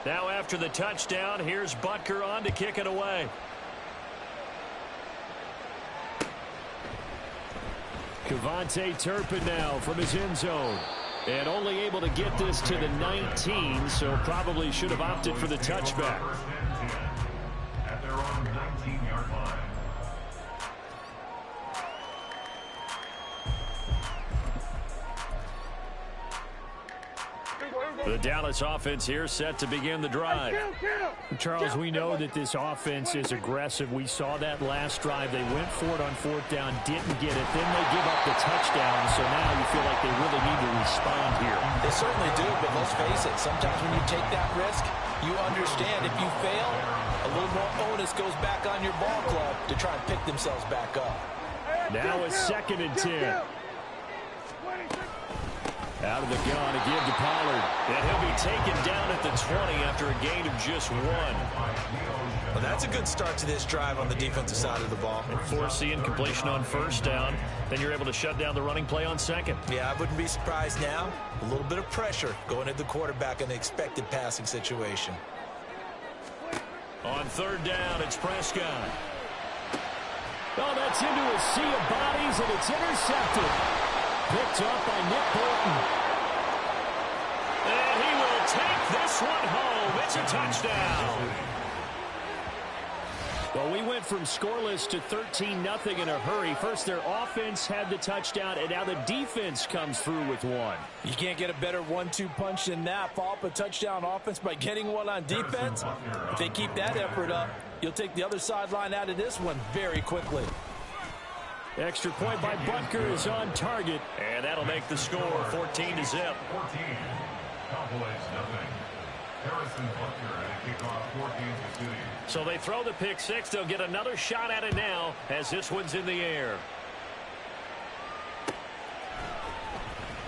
Now after the touchdown, here's Butker on to kick it away. Kevontae Turpin now from his end zone. And only able to get this to the 19, so probably should have opted for the touchback. At their own 19-yard line. The Dallas offense here set to begin the drive. Charles, we know that this offense is aggressive. We saw that last drive. They went for it on fourth down, didn't get it. Then they give up the touchdown, so now you feel like they really need to respond here. They certainly do, but let's face it, sometimes when you take that risk, you understand if you fail, a little more onus goes back on your ball club to try and pick themselves back up. Now it's 2nd and 10. Out of the gun to give to Pollard. And he'll be taken down at the 20 after a gain of just 1. Well, that's a good start to this drive on the defensive side of the ball. And forcing completion on first down. Then you're able to shut down the running play on second. Yeah, I wouldn't be surprised now. A little bit of pressure going at the quarterback in the expected passing situation. On 3rd down, it's Prescott. Oh, that's into a sea of bodies, and it's intercepted. Picked up by Nick Bolton. And he will take this one home. It's a touchdown. Well, we went from scoreless to 13-0 in a hurry. First, their offense had the touchdown, and now the defense comes through with one. You can't get a better 1-2 punch than that. Follow up a touchdown offense by getting one on defense. If they keep that effort up, you'll take the other sideline out of this one very quickly. Extra point by Butker is on target, and that'll make the score 14-0. 14. Cowboys nothing. Harrison Butker at a kickoff 14-2. So they throw the pick six. They'll get another shot at it now as this one's in the air.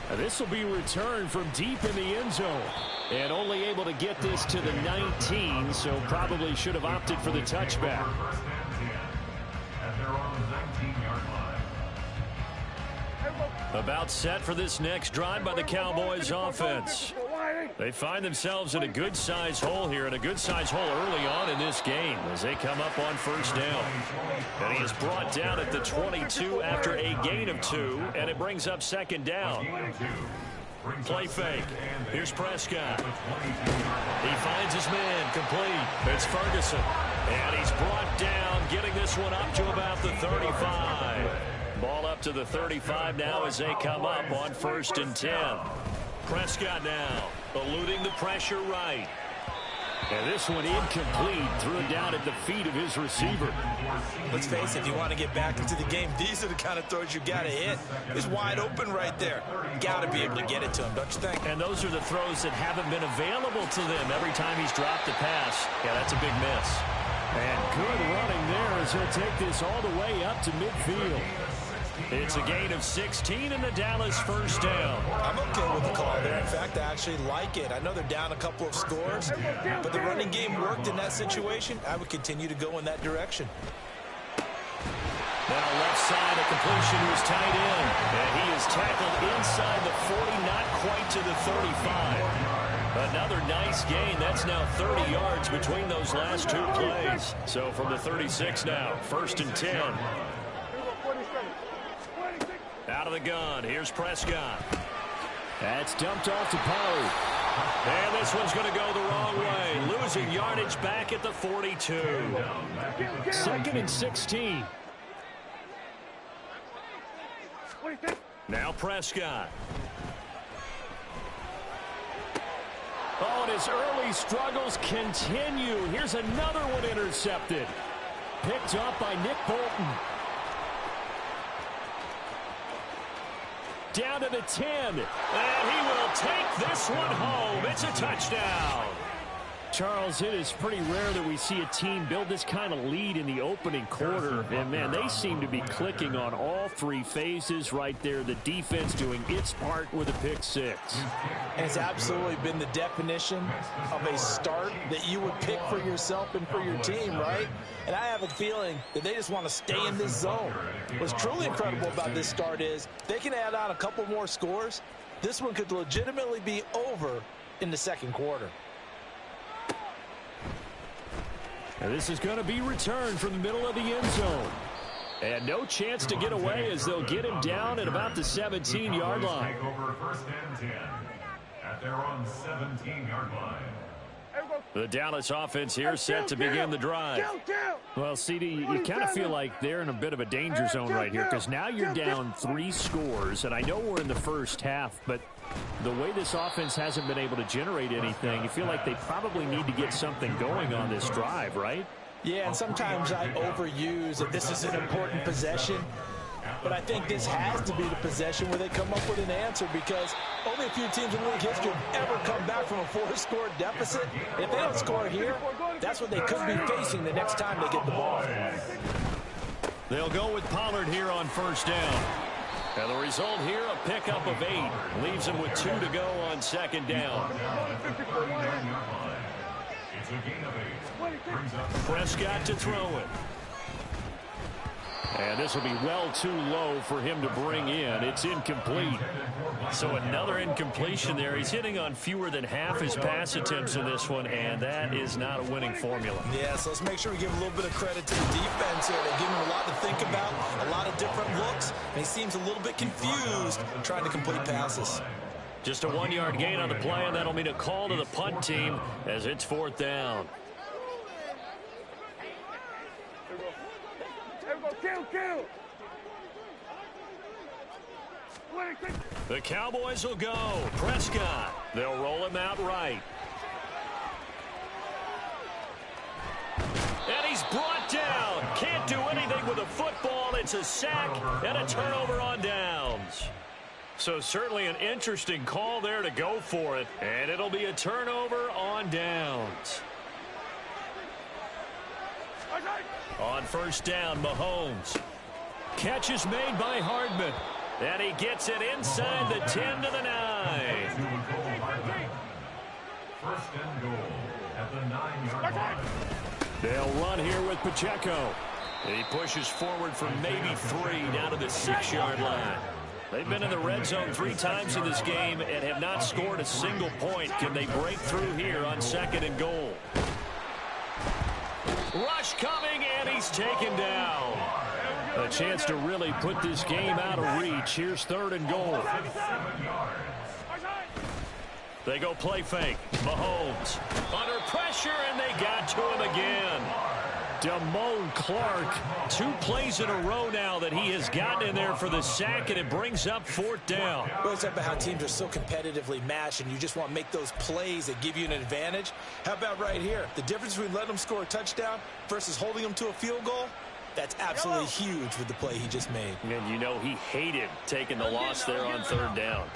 Now this will be returned from deep in the end zone. And only able to get this to the 19, so probably should have opted for the touchback. At their own 19-yard line. About set for this next drive by the Cowboys offense. They find themselves in a good-sized hole here, and a good-sized hole early on in this game as they come up on first down. And he is brought down at the 22 after a gain of 2, and it brings up 2nd down. Play fake. Here's Prescott. He finds his man complete. It's Ferguson. And he's brought down, getting this one up to about the 35. Ball up to the 35 now as they come up on 1st and 10. Prescott now eluding the pressure right. And this one incomplete, threw it down at the feet of his receiver. Let's face it, if you want to get back into the game, these are the kind of throws you got to hit. He's wide open right there. Got to be able to get it to him, don't you think? And those are the throws that haven't been available to them every time he's dropped a pass. Yeah, that's a big miss. And good running there as he'll take this all the way up to midfield. It's a gain of 16 in the Dallas first down. I'm okay with the call there. In fact, I actually like it. I know they're down a couple of scores, but the running game worked in that situation. I would continue to go in that direction. Now left side, a completion was tight in. And he is tackled inside the 40, not quite to the 35. Another nice gain. That's now 30 yards between those last two plays. So from the 36 now, 1st and 10. Out of the gun, here's Prescott. That's dumped off to Pollard. And this one's going to go the wrong way. Losing yardage back at the 42. 2nd and 16. Now Prescott. Oh, and his early struggles continue. Here's another one intercepted. Picked up by Nick Bolton. Down to the 10. And he will take this one home. It's a touchdown. Charles, it is pretty rare that we see a team build this kind of lead in the opening quarter. And, man, they seem to be clicking on all three phases right there. The defense doing its part with a pick six. And it's absolutely been the definition of a start that you would pick for yourself and for your team, right? And I have a feeling that they just want to stay in this zone. What's truly incredible about this start is they can add on a couple more scores. This one could legitimately be over in the second quarter. And this is going to be returned from the middle of the end zone. And no chance to get away as they'll get him down at about the 17-yard line. Take over first and 10 at their own 17-yard line. The Dallas offense here set to begin the drive. Well, CD, you kind of feel like they're in a bit of a danger zone right here because now you're down 3 scores, and I know we're in the first half, but the way this offense hasn't been able to generate anything, you feel like they probably need to get something going on this drive, right? Yeah, and sometimes I overuse that this is an important possession. But I think this has to be the possession where they come up with an answer because only a few teams in league history have ever come back from a 4-score deficit. If they don't score here, that's what they could be facing the next time they get the ball. They'll go with Pollard here on first down. And the result here, a pickup of 8. Leaves him with 2 to go on second down. It's a gain of 8. Prescott to throw it. And this will be well too low for him to bring in. It's incomplete. So another incompletion there. He's hitting on fewer than half his pass attempts in this one, and that is not a winning formula. Yeah, so let's make sure we give a little bit of credit to the defense here. They give him a lot to think about, a lot of different looks, and he seems a little bit confused trying to complete passes. Just a 1-yard gain on the play, and that'll mean a call to the punt team as it's 4th down. The Cowboys will go. Prescott. They'll roll him out right. And he's brought down. Can't do anything with a football. It's a sack and a turnover on downs. So certainly an interesting call there to go for it. And it'll be a turnover on downs. On first down, Mahomes. Catch is made by Hardman. And he gets it inside the 10 to the 9. First and goal at the 9-yard line. They'll run here with Pacheco. And he pushes forward for maybe 3 down to the 6-yard line. They've been in the red zone 3 times in this game and have not scored a single point. Can they break through here on 2nd and goal? Rush coming, and he's taken down. A chance to really put this game out of reach. Here's 3rd and goal. They go play fake. Mahomes under pressure, and they got to him again. Damone Clark, 2 plays in a row now that he has gotten in there for the sack, and it brings up 4th down. Well, it's about how teams are so competitively matched, and you just want to make those plays that give you an advantage. How about right here? The difference between letting them score a touchdown versus holding them to a field goal, that's absolutely huge with the play he just made. And you know he hated taking the loss there on 3rd down.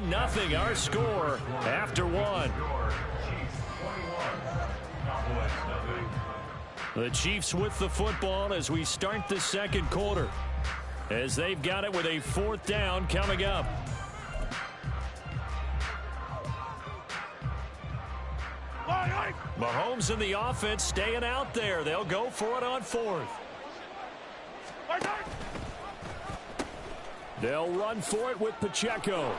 Nothing, our score after 1. The Chiefs with the football as we start the 2nd quarter, as they've got it with a 4th down coming up. Mahomes and the offense staying out there. They'll go for it on 4th. They'll run for it with Pacheco.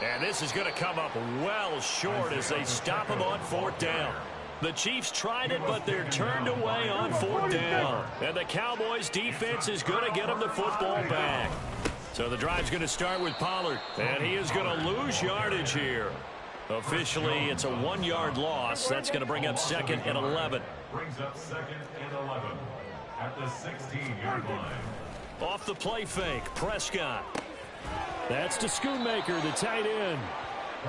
And this is going to come up well short as they stop him on 4th down. The Chiefs tried it, but they're turned away on 4th down. And the Cowboys defense is going to get them the football back. So the drive's going to start with Pollard. And he is going to lose yardage here. Officially, it's a 1-yard loss. That's going to bring up 2nd and 11. Brings up 2nd and 11 at the 16-yard line. Off the play fake, Prescott. That's to Schoonmaker, the tight end.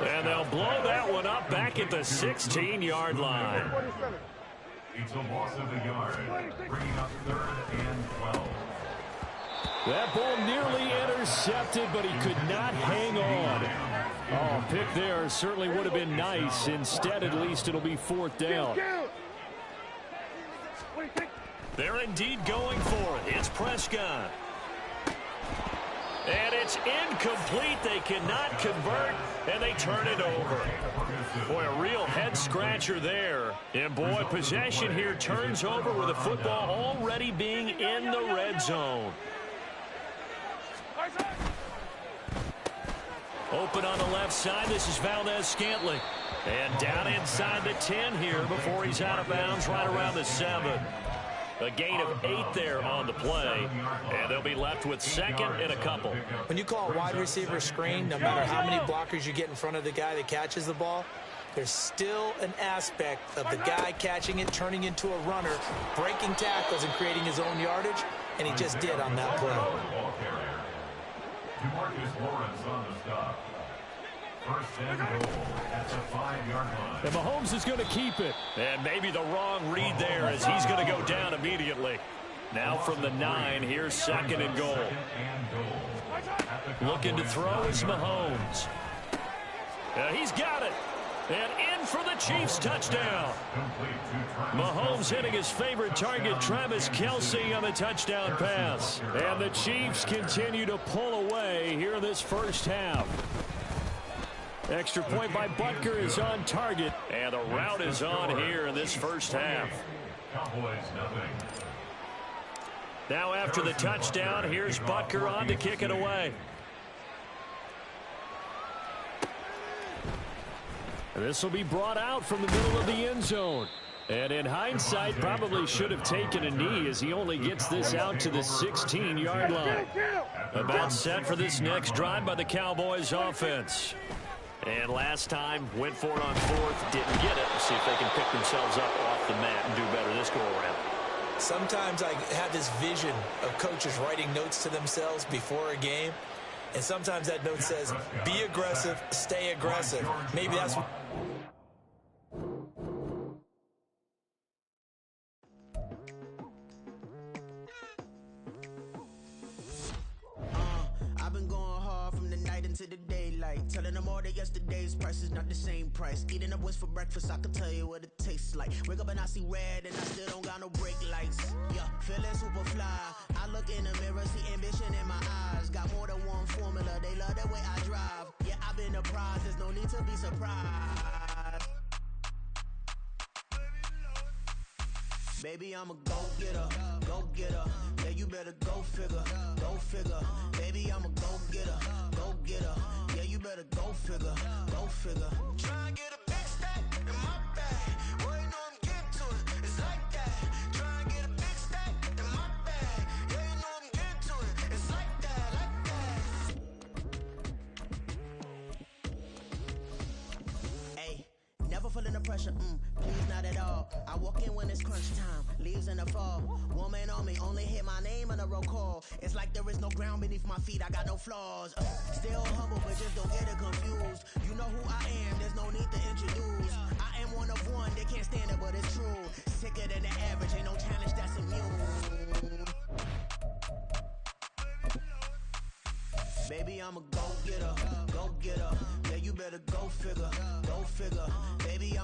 And they'll blow that one up back at the 16-yard line. It's a loss of a yard, bringing up 3rd and 12. That ball nearly intercepted, but he could not hang on. Oh, pick there certainly would have been nice. Instead, at least, it'll be 4th down. They're indeed going for it. It's Prescott. And it's incomplete. They cannot convert, and they turn it over. Boy, a real head-scratcher there. And, boy, possession here turns over with the football already being in the red zone. Open on the left side. This is Valdez-Scantling. And down inside the 10 here before he's out of bounds right around the 7. A gain of 8 there on the play. And they'll be left with second and a couple. When you call a wide receiver screen, no matter how many blockers you get in front of the guy that catches the ball, there's still an aspect of the guy catching it, turning into a runner, breaking tackles and creating his own yardage, and he just did on that play. First and goal at the 5-yard line. And Mahomes is going to keep it. And maybe the wrong read there as he's going to go down immediately. Now from the 9, here's second and goal. Looking to throw is Mahomes. He's got it. And in for the Chiefs touchdown. Mahomes hitting his favorite target, Travis Kelce, on the touchdown pass. And the Chiefs continue to pull away here in this first half. Extra point by Butker is on target. And the route is on here in this first half. Now after the touchdown, here's Butker on to kick it away. This will be brought out from the middle of the end zone. And in hindsight, probably should have taken a knee as he only gets this out to the 16-yard line. About set for this next drive by the Cowboys offense. And last time, went for it on 4th, didn't get it. We'll see if they can pick themselves up off the mat and do better this go-around. Sometimes I have this vision of coaches writing notes to themselves before a game. And sometimes that note says, be aggressive, stay aggressive. Maybe that's what... I've been going hard from the night into the daylight, telling them all that yesterday's price is not the same price. Eating up what's for breakfast, I can tell you what it tastes like. Wake up and I see red and I still don't got no brake lights. Yeah, feeling super fly. I look in the mirror, see ambition in my eyes. Got more than one formula, they love the way I drive. Yeah, I've been a prize, there's no need to be surprised. Baby, I'm a go-getter, go-getter. Yeah, you better go figure, go figure. Baby, I'm a go-getter, go-getter. Yeah, you better go figure, go figure. Try and get a big stack in my bag. Boy, you know I'm getting to it, it's like that. Try and get a big stack in my bag. Yeah, you know I'm getting to it, it's like that, like that. Hey, never feeling the pressure, please not at all. I walk in when it's crunch time, leaves in the fall. Woman on me, only hit my name on a roll call. It's like there is no ground beneath my feet, I got no flaws. Still humble, but just don't get it confused. You know who I am, there's no need to introduce. I am one of one, they can't stand it, but it's true. Sicker than the average, ain't no challenge that's immune. Baby, I'm a go-getter, go-getter. Yeah, you better go figure, go figure. Baby, I'm